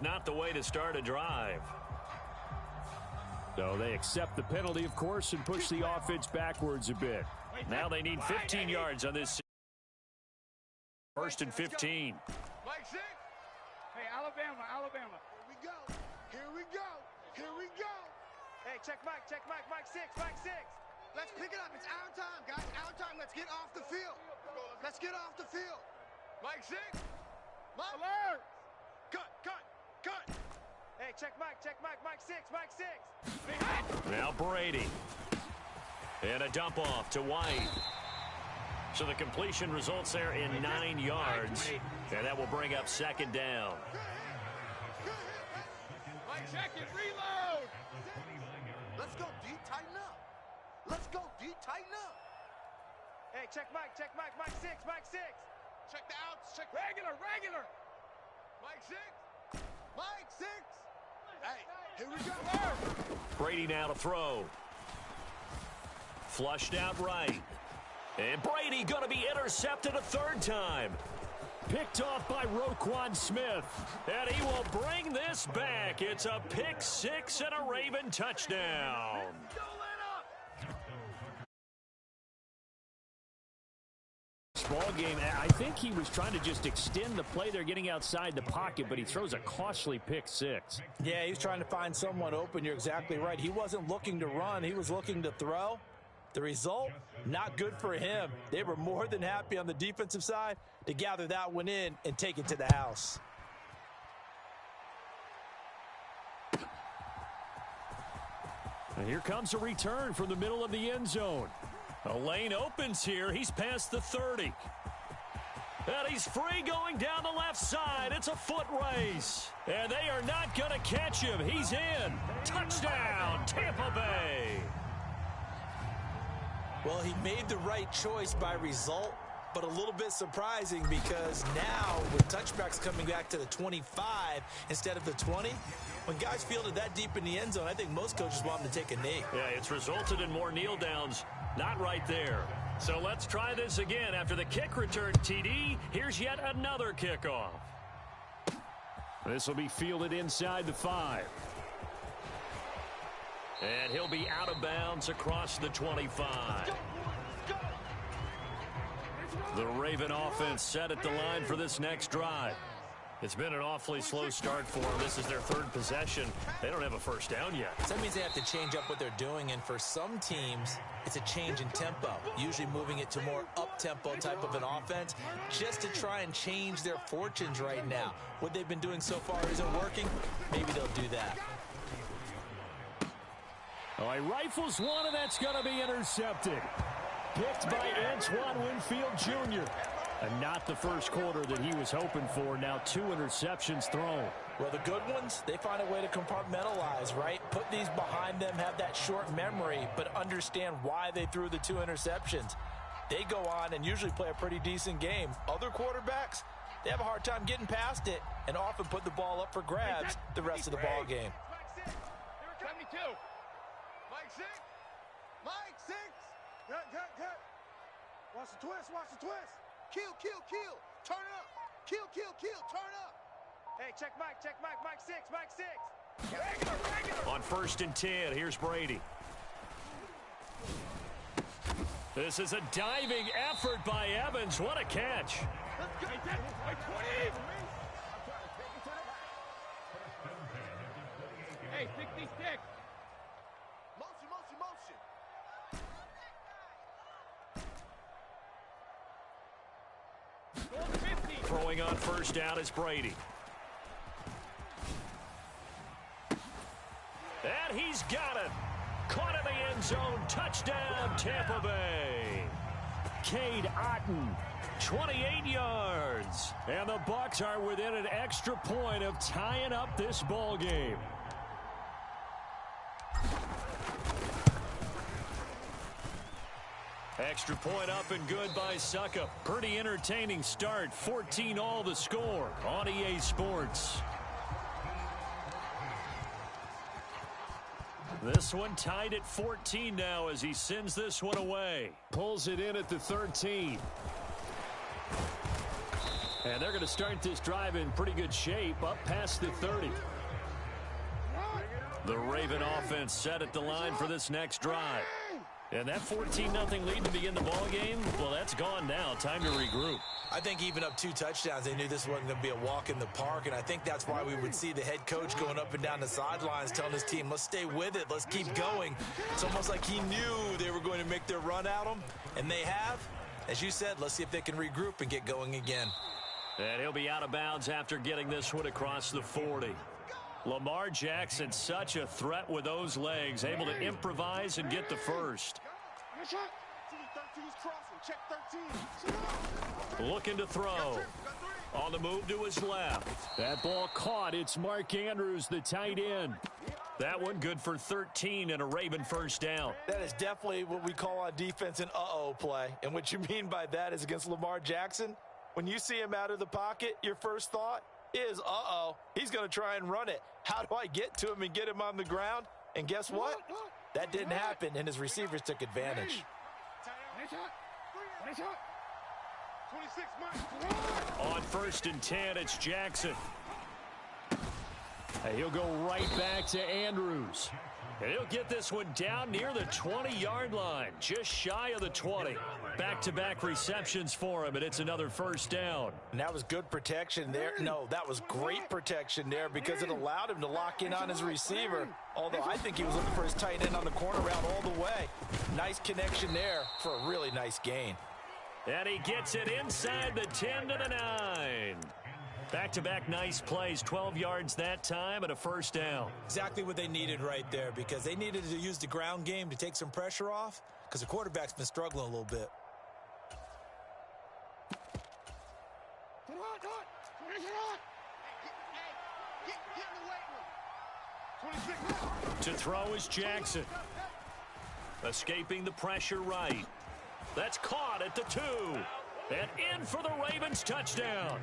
Not the way to start a drive. So they accept the penalty, of course, and push the offense backwards a bit. Now they need 15 yards on this. 1st and 15. Mike 6. Hey, Alabama. Here we go. Here we go. Hey, check Mike 6. Let's pick it up. It's our time, guys. Our time. Let's get off the field. Mike 6. Mike. Alert. Cut. Hey, check Mike 6. Now Brady. And a dump off to White. So the completion results there in 9 yards. And that will bring up 2nd down. Mike, check it. Reload. Let's go, D. Tighten up. Hey, check Mike 6. Check the outs. Check regular. Mike 6. Hey, here we go. Brady now to throw. Flushed out right. And Brady going to be intercepted a 3rd time. Picked off by Roquan Smith. And he will bring this back. It's a pick 6 and a Raven touchdown. Ball game, I think he was trying to just extend the play. They're getting outside the pocket, but he throws a costly pick 6. Yeah, he's trying to find someone open. You're exactly right. He wasn't looking to run. He was looking to throw. The result, not good for him. They were more than happy on the defensive side to gather that one in and take it to the house. And here comes a return from the middle of the end zone. A lane opens here. He's past the 30. And he's free going down the left side. It's a foot race. And they are not going to catch him. He's in. Touchdown, Tampa Bay. Well, he made the right choice by result, but a little bit surprising because now with touchbacks coming back to the 25 instead of the 20, when guys fielded that deep in the end zone, I think most coaches want them to take a knee. Yeah, it's resulted in more kneel downs. Not right there. So let's try this again. After the kick return TD, here's yet another kickoff. This will be fielded inside the 5. And he'll be out of bounds across the 25. The Raven offense set at the line for this next drive. It's been an awfully slow start for them. This is their 3rd possession. They don't have a first down yet. So that means they have to change up what they're doing, and for some teams, it's a change in tempo, usually moving it to more up-tempo type of an offense just to try and change their fortunes right now. What they've been doing so far isn't working. Maybe they'll do that. Oh, he rifles one, and that's going to be intercepted. Picked by Antoine Winfield Jr. And not the first quarter that he was hoping for. Now 2 interceptions thrown. Well, the good ones, they find a way to compartmentalize, right? Put these behind them, have that short memory, but understand why they threw the 2 interceptions. They go on and usually play a pretty decent game. Other quarterbacks, they have a hard time getting past it and often put the ball up for grabs the rest of the ball game. Mike 6. Mike 6. Cut. Watch the twist. Kill. Turn up. Kill. Turn up. Hey, check Mike 6. Regular. On 1st and 10, here's Brady. This is a diving effort by Evans. What a catch. Let's go. Hey, 66. Motion. Throwing on 1st down is Brady. And he's got it. Caught in the end zone. Touchdown, Tampa Bay. Cade Otton, 28 yards. And the Bucs are within an extra point of tying up this ball game. Extra point up and good by Suckup. Pretty entertaining start. 14-all the score on EA Sports. This one tied at 14 now as he sends this one away. Pulls it in at the 13. And they're going to start this drive in pretty good shape, up past the 30. The Raven offense set at the line for this next drive. And that 14-0 lead to begin the ball game, well, that's gone now. Time to regroup. I think even up 2 touchdowns, they knew this wasn't going to be a walk in the park, and I think that's why we would see the head coach going up and down the sidelines telling his team, let's stay with it, let's keep going. It's almost like he knew they were going to make their run at him, and they have. As you said, let's see if they can regroup and get going again. And he'll be out of bounds after getting this one across the 40. Lamar Jackson, such a threat with those legs, able to improvise and get the first. Looking to throw. On the move to his left. That ball caught. It's Mark Andrews, the tight end. That one good for 13 and a Raven first down. That is definitely what we call on defense an uh-oh play. And what you mean by that is against Lamar Jackson, when you see him out of the pocket, your first thought is, uh-oh, he's going to try and run it. How do I get to him and get him on the ground? And guess what? That didn't happen, and his receivers took advantage. On 1st and 10, it's Jackson. He'll go right back to Andrews. And he'll get this one down near the 20-yard line, just shy of the 20. Back-to-back receptions for him, and it's another first down. And that was good protection there. No, that was great protection there because it allowed him to lock in on his receiver. Although I think he was looking for his tight end on the corner route all the way. Nice connection there for a really nice gain. And he gets it inside the 10 to the 9. Back-to-back nice plays, 12 yards that time and a first down. Exactly what they needed right there because they needed to use the ground game to take some pressure off because the quarterback's been struggling a little bit. To throw is Jackson. Escaping the pressure right. That's caught at the 2. And in for the Ravens touchdown.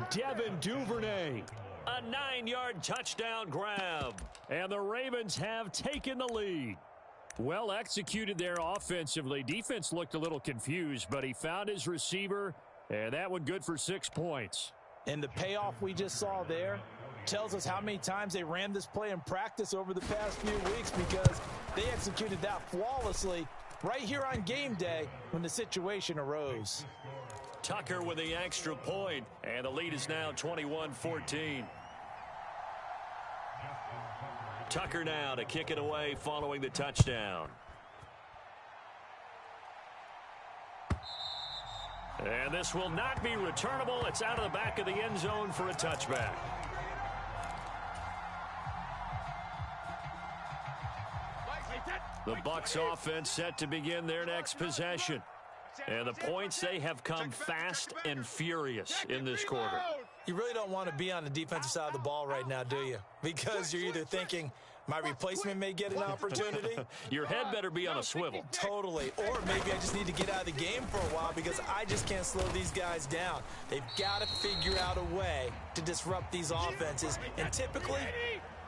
Devin Duvernay. A 9-yard touchdown grab. And the Ravens have taken the lead. Well executed there offensively. Defense looked a little confused, but he found his receiver, and that one good for 6 points. And the payoff we just saw there tells us how many times they ran this play in practice over the past few weeks because they executed that flawlessly right here on game day when the situation arose. Tucker with the extra point, and the lead is now 21-14. Tucker now to kick it away following the touchdown. And this will not be returnable. It's out of the back of the end zone for a touchback. The Bucs offense set to begin their next possession. And the points, they have come fast and furious in this quarter. You really don't want to be on the defensive side of the ball right now, do you? Because you're either thinking, my replacement may get an opportunity. Your head better be on a swivel. Totally. Or maybe I just need to get out of the game for a while because I just can't slow these guys down. They've got to figure out a way to disrupt these offenses. And typically,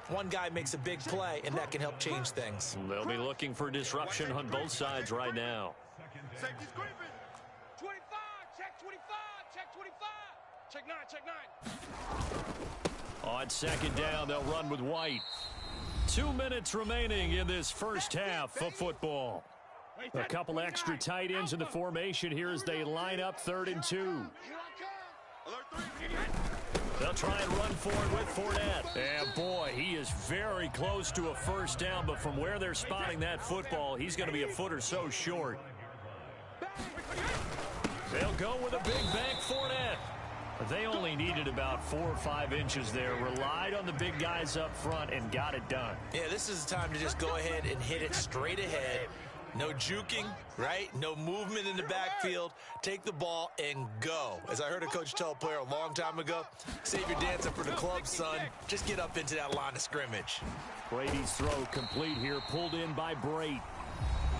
one guy makes a big play, and that can help change things. They'll be looking for disruption on both sides right now. Safety's creeping. 25, check 25, check 25. Check 9, check 9. On 2nd down, they'll run with White. 2 minutes remaining in this first half of football. A couple extra tight ends in the formation here as they line up 3rd and 2. They'll try and run forward with Fournette. And boy, he is very close to a first down, but from where they're spotting that football, he's going to be a foot or so short. They'll go with a big bank Fournette. They only needed about 4 or 5 inches there, relied on the big guys up front, and got it done. Yeah, this is the time to just go ahead and hit it straight ahead. No juking, right? No movement in the backfield. Take the ball and go. As I heard a coach tell a player a long time ago, save your dancing for the club, son. Just get up into that line of scrimmage. Brady's throw complete here, pulled in by Brate.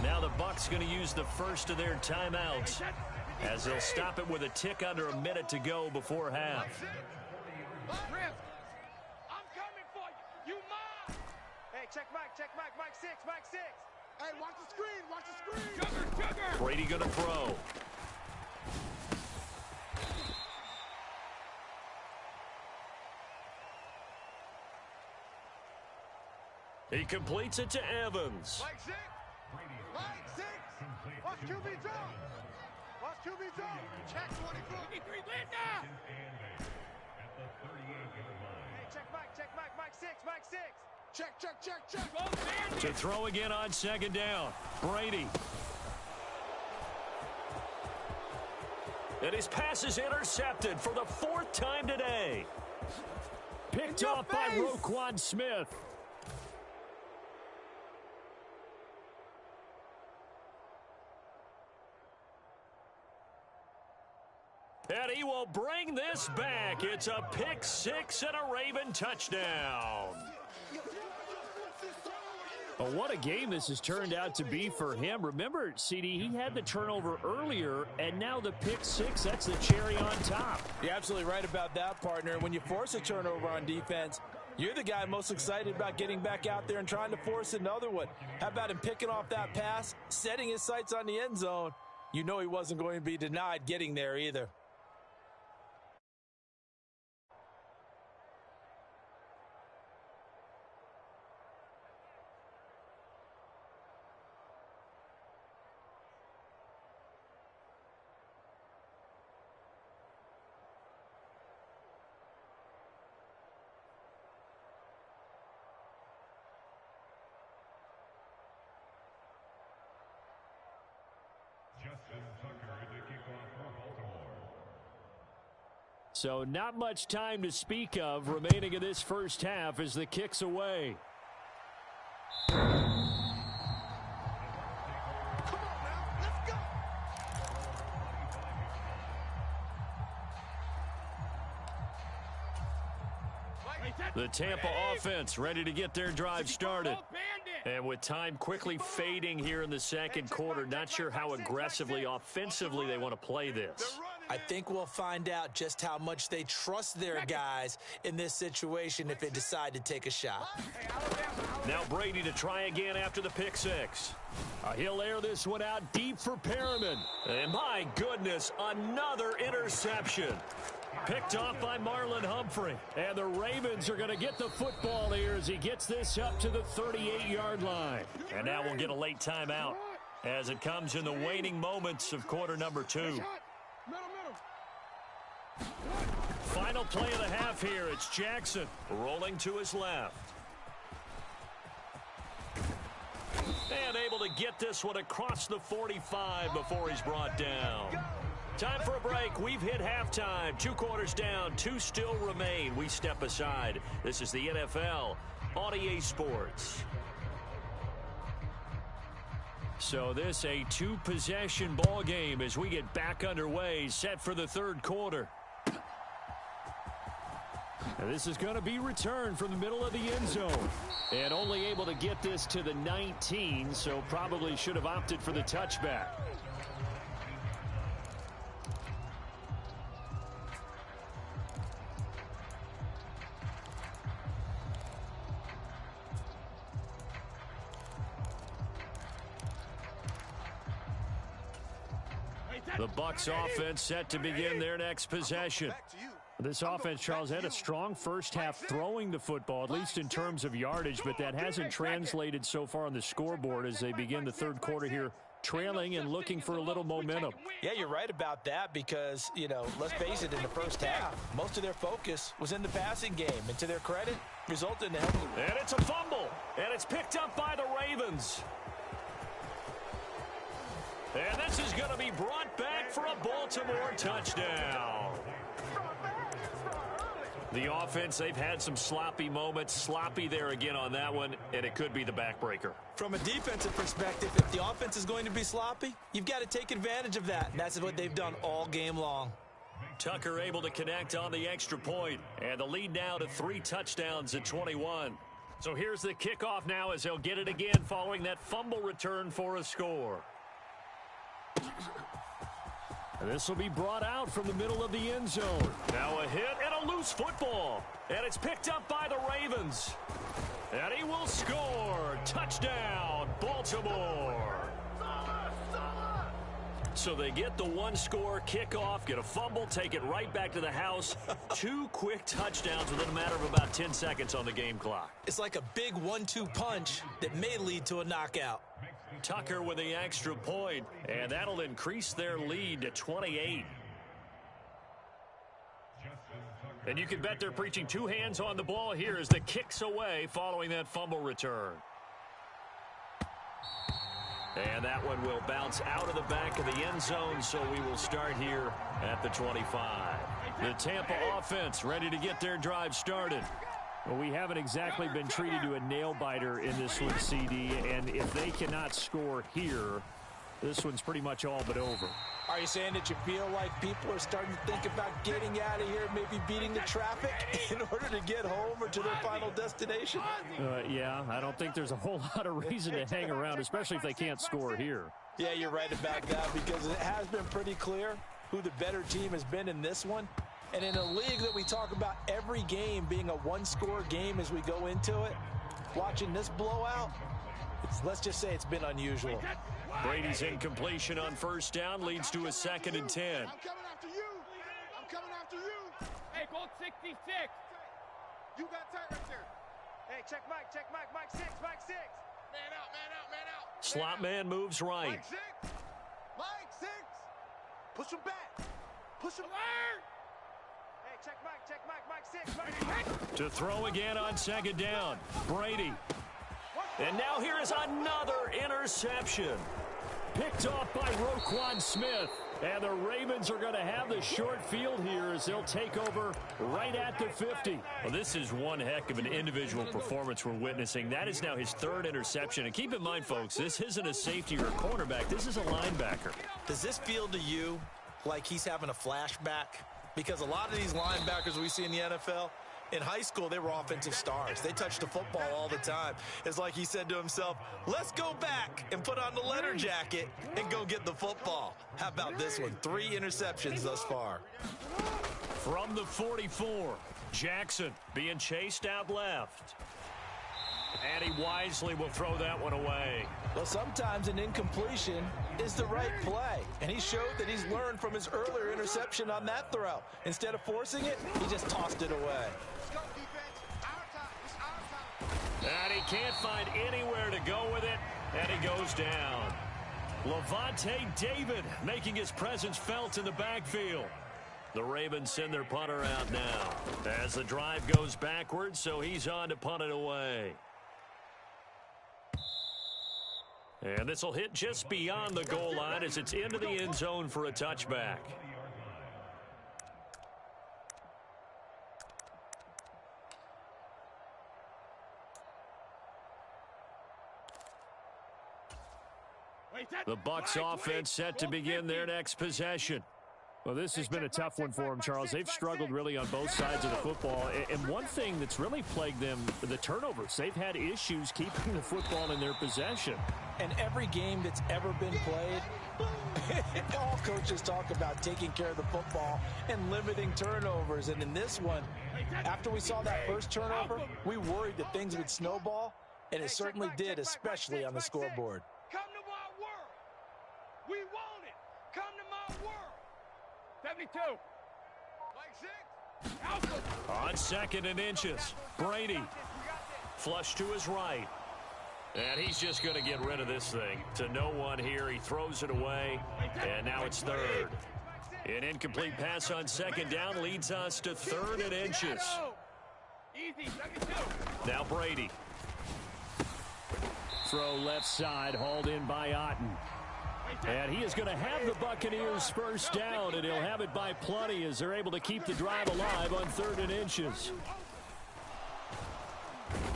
Now the Bucs going to use the first of their timeouts as they'll stop it with a tick under a minute to go before half. I'm coming for you. You mine. Hey, check Mike, Mike 6, Mike 6. Hey, watch the screen. Jugger. Brady going to throw. He completes it to Evans. Like six. Like six. Watch QB zone. Watch QB zone. Check 24. 23, win now. Hey, check Mike, Mike six, Mike six. Check. To throw again on second down. Brady. And his pass is intercepted for the 4th time today. Picked off by Roquan Smith. And he will bring this back. It's a pick 6 and a Raven touchdown. Well, what a game this has turned out to be for him. Remember, CD, he had the turnover earlier, and now the pick 6, that's the cherry on top. You're absolutely right about that, partner. When you force a turnover on defense, you're the guy most excited about getting back out there and trying to force another one. How about him picking off that pass, setting his sights on the end zone? You know he wasn't going to be denied getting there either. So not much time to speak of remaining in this first half as the kick's away. The Tampa offense ready to get their drive started. And with time quickly fading here in the second quarter, not sure how aggressively, offensively they want to play this. I think we'll find out just how much they trust their guys in this situation if they decide to take a shot. Now Brady to try again after the pick 6. He'll air this one out deep for Perriman. And my goodness, another interception. Picked off by Marlon Humphrey. And the Ravens are going to get the football here as he gets this up to the 38-yard line. And now we'll get a late timeout as it comes in the waning moments of quarter number 2. Final play of the half here. It's Jackson rolling to his left. And able to get this one across the 45 before he's brought down. Time for a break. We've hit halftime. 2 quarters down. 2 still remain. We step aside. This is the NFL on EA Sports. So this a 2-possession ball game as we get back underway, set for the 3rd quarter. And this is going to be returned from the middle of the end zone. And only able to get this to the 19, so probably should have opted for the touchback. The Bucs offense set to begin their next possession. This offense, Charles, had a strong first half throwing the football, at least in terms of yardage, but that hasn't translated so far on the scoreboard as they begin the 3rd quarter here, trailing and looking for a little momentum. Yeah, you're right about that because, you know, let's face it, in the first half, most of their focus was in the passing game. And to their credit, resulted in a healthy. And it's a fumble, and it's picked up by the Ravens. And this is going to be brought back for a Baltimore touchdown. The offense, they've had some sloppy moments. Sloppy there again on that one, and it could be the backbreaker. From a defensive perspective, if the offense is going to be sloppy, you've got to take advantage of that. And that's what they've done all game long. Tucker able to connect on the extra point, and the lead now to 3 touchdowns at 21. So here's the kickoff now as they'll get it again following that fumble return for a score. And this will be brought out from the middle of the end zone. Now a hit and a loose football. And it's picked up by the Ravens. And he will score. Touchdown, Baltimore. So they get the one-score kickoff, get a fumble, take it right back to the house. 2 quick touchdowns within a matter of about 10 seconds on the game clock. It's like a big 1-2 punch that may lead to a knockout. Tucker with the extra point, and that'll increase their lead to 28. And you can bet they're preaching 2 hands on the ball here as the kick's away following that fumble return. And that one will bounce out of the back of the end zone, so we will start here at the 25. The Tampa offense ready to get their drive started. Well, we haven't exactly been treated to a nail-biter in this one, CD, and if they cannot score here, this one's pretty much all but over. Are you saying that you feel like people are starting to think about getting out of here, maybe beating the traffic in order to get home or to their final destination? Yeah, I don't think there's a whole lot of reason to hang around, especially if they can't score here. Yeah, you're right about that because it has been pretty clear who the better team has been in this one. And in a league that we talk about every game being a one-score game as we go into it, watching this blowout, let's just say it's been unusual. Brady's incompletion on first down leads to a 2nd and 10. I'm coming after you. I'm coming after you. Hey, go 66. You got tight right there. Hey, check Mike, Mike 6, Mike 6. Man out, man out, man out. Slot man moves right. Mike 6. Mike 6. Push him back. Push him. Hey, check Mike 6, To throw again on 2nd down. Brady. And now here is another interception. Picked off by Roquan Smith. And the Ravens are going to have the short field here as they'll take over right at the 50. Well, this is one heck of an individual performance we're witnessing. That is now his 3rd interception. And keep in mind, folks, this isn't a safety or a cornerback. This is a linebacker. Does this feel to you like he's having a flashback? Because a lot of these linebackers we see in the NFL, in high school, they were offensive stars. They touched the football all the time. It's like he said to himself, let's go back and put on the leather jacket and go get the football. How about this one? 3 interceptions thus far. From the 44, Jackson being chased out left. And he wisely will throw that one away. Well, sometimes an incompletion is the right play. And he showed that he's learned from his earlier interception on that throw. Instead of forcing it, he just tossed it away. And he can't find anywhere to go with it, and he goes down. Levante David making his presence felt in the backfield. The Ravens send their punter out now as the drive goes backwards, so he's on to punt it away. And this will hit just beyond the goal line as it's into the end zone for a touchback. The Bucs offense set to begin their next possession. Well, this has been a tough one for them, Charles. They've struggled really on both sides of the football. And one thing that's really plagued them, the turnovers. They've had issues keeping the football in their possession. And every game that's ever been played, all coaches talk about taking care of the football and limiting turnovers. And in this one, after we saw that first turnover, we worried that things would snowball, and it certainly did, especially on the scoreboard. Come to my world. We want it. Come to my world. 72. Mike 6. On 2nd and inches, Brady flush to his right. And he's just going to get rid of this thing. To no one here. He throws it away. And now it's 3rd. An incomplete pass on 2nd down leads us to 3rd and inches. Easy, 72. Now Brady. Throw left side, hauled in by Otten. And he is going to have the Buccaneers first down, and he'll have it by plenty as they're able to keep the drive alive on 3rd and inches.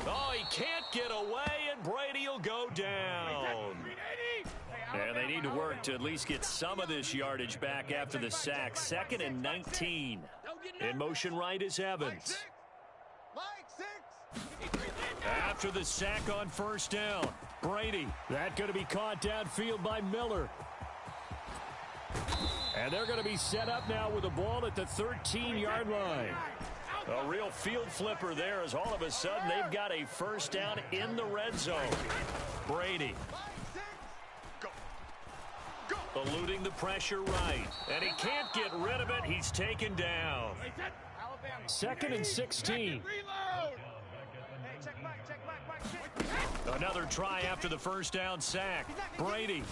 Oh, he can't get away, and Brady will go down. And they need to work to at least get some of this yardage back after the sack. 2nd and 19. In motion right is Evans. Mike 6. After the sack on first down, Brady. That going to be caught downfield by Miller. And they're going to be set up now with the ball at the 13-yard line. A real field flipper there as all of a sudden they've got a first down in the red zone. Brady. Go. Go. Eluding the pressure right. And he can't get rid of it. He's taken down. Alabama. 2nd and 16. Reload. Hey, check Mike, check Mike, Mike, check. Another try after the first down sack. Brady